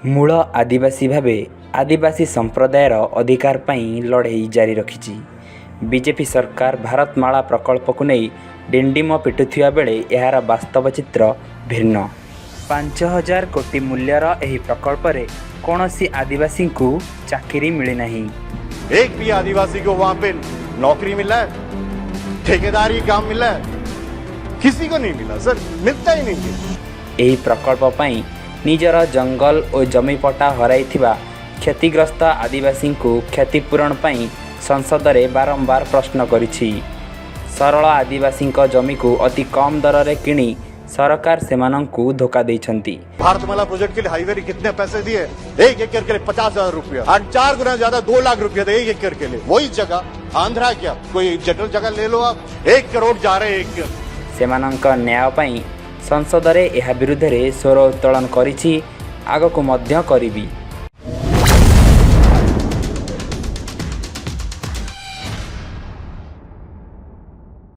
मूल आदिवासी भावे आदिवासी संप्रदायर अधिकार पई लड़ाई जारी रखिछि। बीजेपी सरकार भारतमाला प्रकल्प को नहीं डिंडिम पिटुथिबा बेले यार वास्तव चित्र भिन्न। 5000 कोटी मूल्यर एही प्रकल्प रे कौनसी आदिवासी को चाकरी मिली नहीं। एक भी आदिवासी को वहां पे नौकरी मिला है, ठेकेदारी काम मिला है? किसी को नहीं मिला सर, मिलता ही नहीं। एही प्रकल्प पई निजर जंगल और जमीपटा हराइथिबा क्षतिग्रस्त आदिवासी को क्षतिपूरण पई संसद रे बारंबार प्रश्न करिछि। सरल आदिवासी जमी को अति कम दर रे किणी सरकार सेमानंकु धोखा देइछंती। भारतमाला प्रोजेक्ट के लिए हाईवे ने कितने पैसे दिए? 1 एकड़ के लिए 50,000 रुपया, 4 गुना ज्यादा 2 लाख रुपया थे 1 एकड़ के लिए। वही जगह आंध्रा क्या कोई जटिल जगह ले लो आप, 1 करोड़ जा रहे 1 सेमानंक न्याय पई संसद रे एहा विरुद्ध रे स्वर उत्तोलन करिछि, आगकु मध्य करिबी।